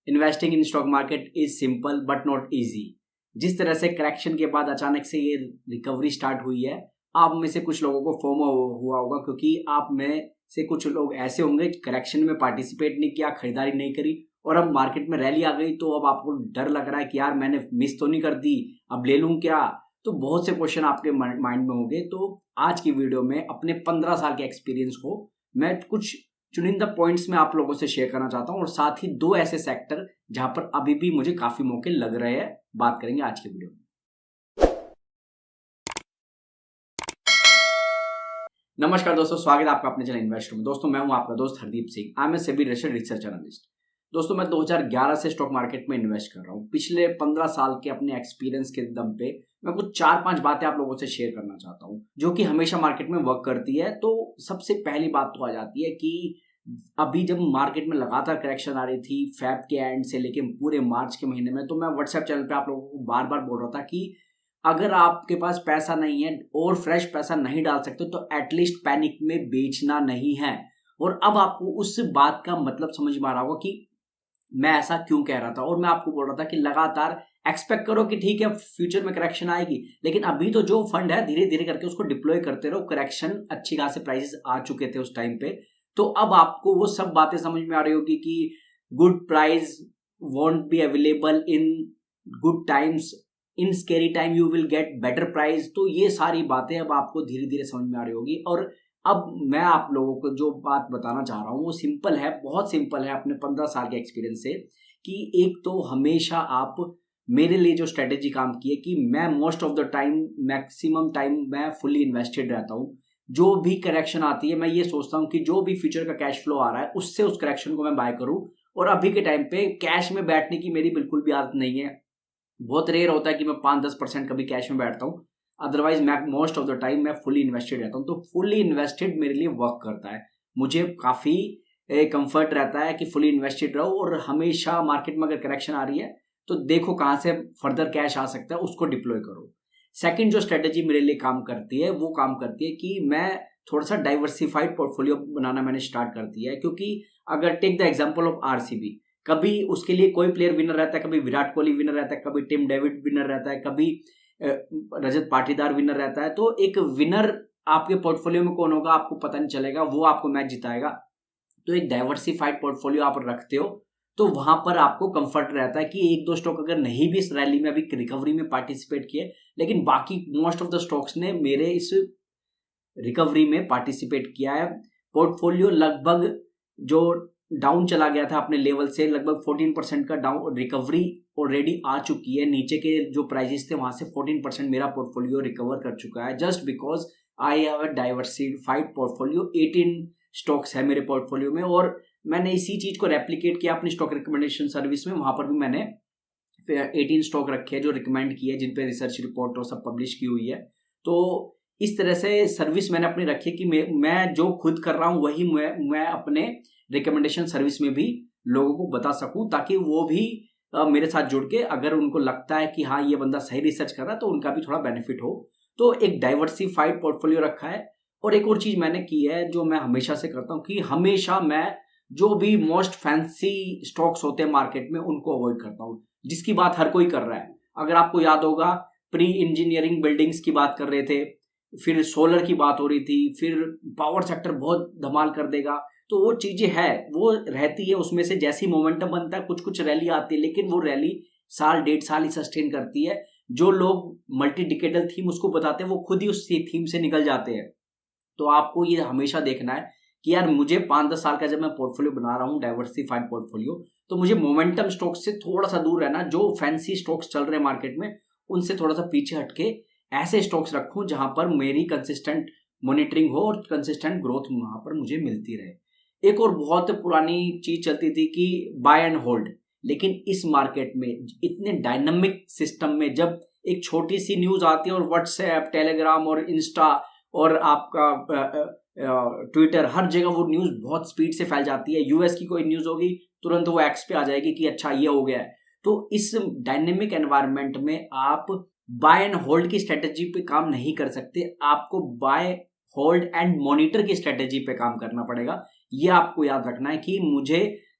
Investing in stock market is simple but not easy. जिस तरह से करेक्शन के बाद अचानक से ये रिकवरी स्टार्ट हुई है, आप में से कुछ लोगों को फोमो हुआ होगा, क्योंकि आप में से कुछ लोग ऐसे होंगे करेक्शन में पार्टिसिपेट नहीं किया, खरीदारी नहीं करी, और अब मार्केट में रैली आ गई तो अब आपको डर लग रहा है कि यार मैंने मिस तो नहीं कर दी, अब ले लूं क्या। तो बहुत से क्वेश्चन आपके माइंड में होंगे। तो आज की वीडियो में अपने 15 साल के एक्सपीरियंस को मैं कुछ चुनिंदा पॉइंट्स में आप लोगों से शेयर करना चाहता हूं, और साथ ही दो ऐसे सेक्टर जहां पर अभी भी मुझे काफी मौके लग रहे हैं, बात करेंगे आज के वीडियो में। नमस्कार दोस्तों, स्वागत है आपका अपने चैनल इन्वेस्टर में। दोस्तों मैं हूं आपका दोस्त Hardeep Singh. I am a SEBI registered research analyst. दोस्तों मैं 2011 से स्टॉक मार्केट में इन्वेस्ट कर रहा हूं। पिछले 15 साल के अपने एक्सपीरियंस के दम पे मैं कुछ 4-5 बातें आप लोगों से शेयर करना चाहता हूं जो कि हमेशा मार्केट में वर्क करती है। तो सबसे पहली बात तो आ जाती है कि अभी जब मार्केट में लगातार करेक्शन आ रही थी फेब के एंड से लेके पूरे मार्च के महीने में, तो मैं व्हाट्सएप चैनल पे आप लोगों को बार बार बोल रहा था कि अगर आपके पास पैसा नहीं है और फ्रेश पैसा नहीं डाल सकते तो एटलीस्ट पैनिक में बेचना नहीं है। और अब आपको उस बात का मतलब समझ में आ रहा होगा कि मैं ऐसा क्यों कह रहा था। और मैं आपको बोल रहा था कि लगातार एक्सपेक्ट करो कि ठीक है फ्यूचर में करेक्शन आएगी, लेकिन अभी तो जो फंड है धीरे धीरे करके उसको डिप्लॉय करते रहो। करेक्शन अच्छी खासे प्राइसेस आ चुके थे उस टाइम पे, तो अब आपको वो सब बातें समझ में आ रही होगी कि good price want be available in good times, in scary time you will get better price. तो ये सारी बातें अब आपको धीरे धीरे समझ में आ रही होगी। और अब मैं आप लोगों को जो बात बताना चाह रहा हूँ वो सिंपल है, बहुत सिंपल है अपने 15 साल के एक्सपीरियंस से, कि एक तो हमेशा आप मेरे लिए जो स्ट्रेटेजी काम की है कि मैं most of the time, maximum time मैं फुल्ली इन्वेस्टेड रहता हूँ। जो भी करेक्शन आती है मैं ये सोचता हूँ कि जो भी फ्यूचर का कैश फ्लो आ रहा है उससे उस करेक्शन को मैं बाय करूँ। और अभी के टाइम पे कैश में बैठने की मेरी बिल्कुल भी आदत नहीं है। बहुत रेयर होता है कि मैं 5-10% कभी कैश में बैठता हूँ, अदरवाइज मैं मोस्ट ऑफ द टाइम मैं फुली इन्वेस्टेड रहता हूँ। तो फुली इन्वेस्टेड मेरे लिए वर्क करता है, मुझे काफ़ी कंफर्ट रहता है कि फुली इन्वेस्टेड रहो। और हमेशा मार्केट में अगर करेक्शन आ रही है तो देखो कहाँ से फर्दर कैश आ सकता है, उसको डिप्लॉय करो। सेकंड जो स्ट्रेटेजी मेरे लिए काम करती है वो काम करती है कि मैं थोड़ा सा डाइवर्सिफाइड पोर्टफोलियो बनाना मैंने स्टार्ट कर दिया है। क्योंकि अगर take the example of RCB, कभी उसके लिए कोई प्लेयर विनर रहता है, कभी विराट कोहली विनर रहता है, कभी टिम डेविड विनर रहता है, कभी रजत पाटीदार विनर रहता है। तो एक विनर आपके पोर्टफोलियो में कौन होगा आपको पता नहीं चलेगा, वो आपको मैच जिताएगा। तो एक डाइवर्सिफाइड पोर्टफोलियो आप रखते हो तो वहां पर आपको कंफर्ट रहता है कि एक दो स्टॉक अगर नहीं भी इस रैली में अभी रिकवरी में पार्टिसिपेट किए, लेकिन बाकी मोस्ट ऑफ द स्टॉक्स ने मेरे इस रिकवरी में पार्टिसिपेट किया है। पोर्टफोलियो लगभग जो डाउन चला गया था अपने लेवल से, लगभग 14% का डाउन रिकवरी ऑलरेडी आ चुकी है। नीचे के जो प्राइसेस थे वहां से 14% मेरा पोर्टफोलियो रिकवर कर चुका है, just because I have a diversified portfolio. 18 stocks है मेरे पोर्टफोलियो में, और मैंने इसी चीज को रेप्लिकेट किया अपनी स्टॉक रिकमेंडेशन सर्विस में। वहां पर भी मैंने 18 स्टॉक रखे हैं जो रिकमेंड किए, जिन पे रिसर्च रिपोर्ट और सब पब्लिश की हुई है। तो इस तरह से सर्विस मैंने अपनी रखी है कि मैं जो खुद कर रहा हूं वही मैं अपने रिकमेंडेशन सर्विस में भी लोगों को बता सकूं, ताकि वो भी मेरे साथ जुड़ के अगर उनको लगता है कि हाँ ये बंदा सही रिसर्च कर रहा है तो उनका भी थोड़ा बेनिफिट हो। तो एक डाइवर्सिफाइड पोर्टफोलियो रखा है। और एक और चीज मैंने की है जो मैं हमेशा से करता हूँ कि हमेशा मैं जो भी मोस्ट फैंसी स्टॉक्स होते हैं मार्केट में उनको अवॉइड करता हूँ, जिसकी बात हर कोई कर रहा है। अगर आपको याद होगा प्री इंजीनियरिंग बिल्डिंग्स की बात कर रहे थे, फिर सोलर की बात हो रही थी, फिर पावर सेक्टर बहुत धमाल कर देगा। तो वो चीजें है, वो रहती है, उसमें से जैसी मोमेंटम बनता है कुछ कुछ रैली आती है, लेकिन वो रैली साल 1.5 साल ही सस्टेन करती है। जो लोग मल्टी डिकेडल थीम उसको बताते हैं वो खुद ही उस थीम से निकल जाते हैं। तो आपको ये हमेशा देखना है कि यार मुझे 5-10 साल का जब मैं पोर्टफोलियो बना रहा हूँ डाइवर्सिफाइड पोर्टफोलियो, तो मुझे मोमेंटम स्टॉक से थोड़ा सा दूर रहना। जो फैंसी स्टॉक्स चल रहे हैं मार्केट में उनसे थोड़ा सा पीछे हटके ऐसे स्टॉक्स रखूं जहां पर मेरी कंसिस्टेंट मॉनिटरिंग हो और कंसिस्टेंट ग्रोथ वहां पर मुझे मिलती रहे। एक और बहुत पुरानी चीज चलती थी कि बाय एंड होल्ड, लेकिन इस मार्केट में इतने डायनामिक सिस्टम में जब एक छोटी सी न्यूज आती है और व्हाट्सएप, टेलीग्राम और इंस्टा और आपका ट्विटर, हर जगह वो न्यूज बहुत स्पीड से फैल जाती है। यूएस की कोई न्यूज होगी तुरंत वो एक्स पे आ जाएगी कि अच्छा ये हो गया है। तो इस डायनेमिक एनवायरनमेंट में आप बाय एंड होल्ड की स्ट्रेटेजी पे काम नहीं कर सकते, आपको बाय होल्ड एंड मॉनिटर की स्ट्रेटेजी पे काम करना पड़ेगा। ये आपको याद रखना है कि मुझे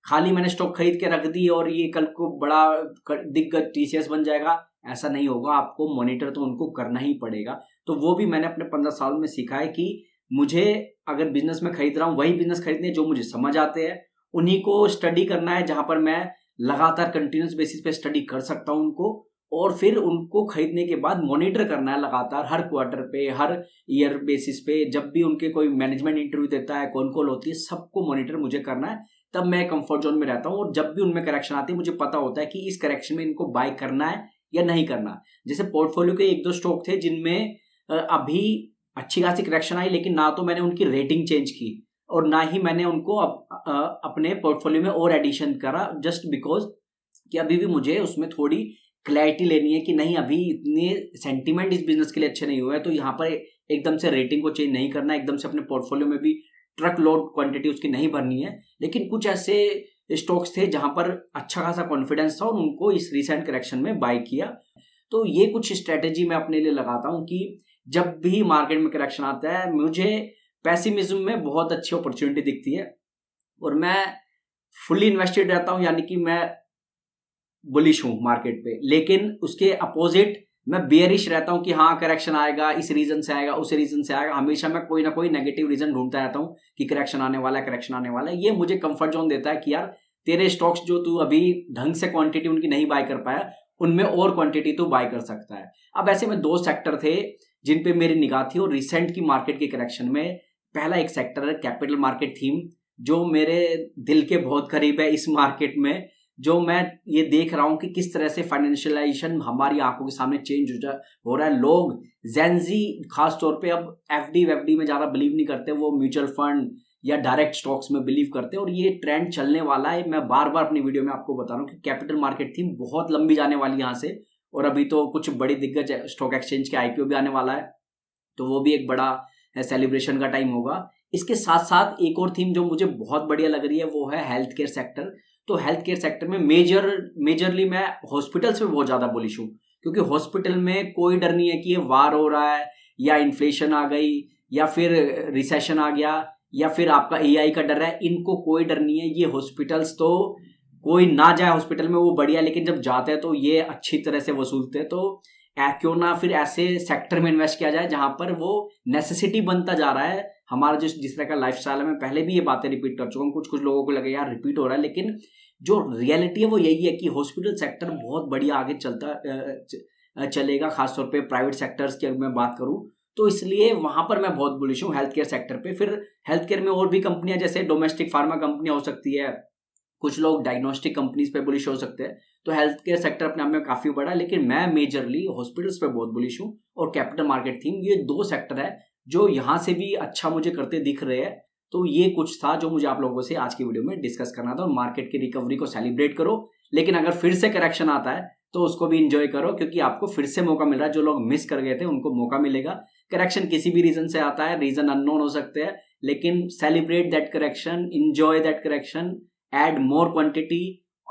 खाली मैंने स्टॉक खरीद के रख दी और ये कल को बड़ा दिग्गज टीसीएस बन जाएगा, ऐसा नहीं होगा। आपको मॉनिटर तो उनको करना ही पड़ेगा। तो वो भी मैंने अपने 15 साल में सीखा है कि मुझे अगर बिजनेस में खरीद रहा हूँ वही बिजनेस खरीदने जो मुझे समझ आते हैं, उन्हीं को स्टडी करना है, जहां पर मैं लगातार कंटिन्यूस बेसिस पे स्टडी कर सकता हूँ उनको, और फिर उनको खरीदने के बाद मॉनिटर करना है लगातार, हर क्वार्टर पे, हर ईयर बेसिस पे, जब भी उनके कोई मैनेजमेंट इंटरव्यू देता है, कौन कॉल होती है, सबको मॉनिटर मुझे करना है। तब मैं कंफर्ट जोन में रहता हूँ, और जब भी उनमें करेक्शन आती है मुझे पता होता है कि इस करेक्शन में इनको बाय करना है या नहीं करना। जैसे पोर्टफोलियो के 1-2 स्टॉक थे जिनमें अभी अच्छी खासी करेक्शन आई, लेकिन ना तो मैंने उनकी रेटिंग चेंज की और ना ही मैंने उनको अपने पोर्टफोलियो में और एडिशन करा, जस्ट बिकॉज कि अभी भी मुझे उसमें थोड़ी क्लैरिटी लेनी है कि नहीं, अभी इतने सेंटीमेंट इस बिजनेस के लिए अच्छे नहीं हुए हैं, तो यहाँ पर एकदम से रेटिंग को चेंज नहीं करना, एकदम से अपने पोर्टफोलियो में भी ट्रक लोड क्वांटिटी उसकी नहीं भरनी है। लेकिन कुछ ऐसे स्टॉक्स थे जहां पर अच्छा खासा कॉन्फिडेंस था और उनको इस रिसेंट करेक्शन में बाय किया। तो ये कुछ स्ट्रेटेजी मैं अपने लिए लगाता हूं कि जब भी मार्केट में करेक्शन आता है मुझे पैसिमिज्म में बहुत अच्छी अपॉर्चुनिटी दिखती है और मैं फुल्ली इन्वेस्टेड रहता हूं, यानी कि मैं बुलिश हूं मार्केट पे, लेकिन उसके अपोजिट मैं बेयरिश रहता हूं कि हाँ करेक्शन आएगा, इस रीजन से आएगा, उस रीजन से आएगा। हमेशा मैं कोई ना कोई नेगेटिव रीजन ढूंढता रहता हूं कि करेक्शन आने वाला है, करेक्शन आने वाला है। ये मुझे कंफर्ट जोन देता है कि यार तेरे स्टॉक्स जो तू अभी ढंग से क्वांटिटी उनकी नहीं बाय कर पाया, उनमें और क्वांटिटी तू बाय कर सकता है। अब ऐसे में 2 सेक्टर थे जिन पे मेरी निगाह थी और रिसेंट की मार्केट के करेक्शन में पहला एक सेक्टर है कैपिटल मार्केट थीम, जो मेरे दिल के बहुत करीब है। इस मार्केट में जो मैं ये देख रहा हूं कि किस तरह से फाइनेंशियलाइजेशन हमारी आंखों के सामने चेंज हो रहा है। लोग जेनजी खास तौर पे अब एफडी में ज्यादा बिलीव नहीं करते, वो म्यूचुअल फंड या डायरेक्ट स्टॉक्स में बिलीव करते हैं और ये ट्रेंड चलने वाला है। मैं बार बार अपनी वीडियो में आपको बता रहा हूँ कि कैपिटल मार्केट थीम बहुत लंबी जाने वाली यहाँ से, और अभी तो कुछ बड़ी दिग्गज स्टॉक एक्सचेंज के आईपीओ भी आने वाला है, तो वो भी एक बड़ा सेलिब्रेशन का टाइम होगा। इसके साथ साथ एक और थीम जो मुझे बहुत बढ़िया लग रही है वो है हेल्थ केयर सेक्टर। तो हेल्थ केयर सेक्टर में मेजरली मैं हॉस्पिटल्स में बहुत ज्यादा बुलिश हूँ, क्योंकि हॉस्पिटल में कोई डर नहीं है कि ये वार हो रहा है या इन्फ्लेशन आ गई या फिर रिसेशन आ गया या फिर आपका एआई का डर है, इनको कोई डर नहीं है। ये हॉस्पिटल्स तो कोई ना जाए हॉस्पिटल में वो बढ़िया, लेकिन जब जाते हैं तो ये अच्छी तरह से वसूलते हैं। तो क्यों ना फिर ऐसे सेक्टर में इन्वेस्ट किया जाए जहां पर वो नेसेसिटी बनता जा रहा है। हमारा जिस तरह का लाइफस्टाइल है, मैं पहले भी ये बातें रिपीट कर चुका हूँ, कुछ लोगों को लगे यार रिपीट हो रहा है, लेकिन जो रियलिटी है वो यही है कि हॉस्पिटल सेक्टर बहुत बढ़िया आगे चलेगा, खासतौर पे प्राइवेट सेक्टर्स की अगर मैं बात करूं तो, इसलिए वहां पर मैं बहुत बुलिश हूँ हेल्थ केयर सेक्टर पे। फिर हेल्थ केयर में और भी कंपनियां जैसे डोमेस्टिक फार्मा कंपनियां हो सकती है, कुछ लोग डायग्नोस्टिक कंपनीज पे बुलिश हो सकते हैं। तो हेल्थ केयर सेक्टर अपने आप में काफी बड़ा है, लेकिन मैं मेजरली हॉस्पिटल्स पे बहुत बुलिश हूँ और कैपिटल मार्केट थीम, ये 2 सेक्टर है जो यहाँ से भी अच्छा मुझे करते दिख रहे हैं। तो ये कुछ था जो मुझे आप लोगों से आज की वीडियो में डिस्कस करना था। और मार्केट की रिकवरी को सेलिब्रेट करो, लेकिन अगर फिर से करेक्शन आता है तो उसको भी इंजॉय करो, क्योंकि आपको फिर से मौका मिल रहा है। जो लोग मिस कर गए थे उनको मौका मिलेगा। करेक्शन किसी भी रीजन से आता है, रीजन अननोन हो सकते हैं, लेकिन celebrate that correction, enjoy that correction, add more quantity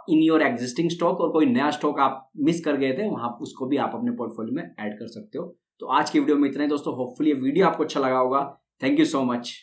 in your existing stock, और कोई नया स्टॉक आप मिस कर गए थे वहां उसको भी आप अपने पोर्टफोलियो में ऐड कर सकते हो। तो आज की वीडियो में इतना ही दोस्तों, होपफुली ये वीडियो आपको अच्छा लगा होगा। Thank you so much.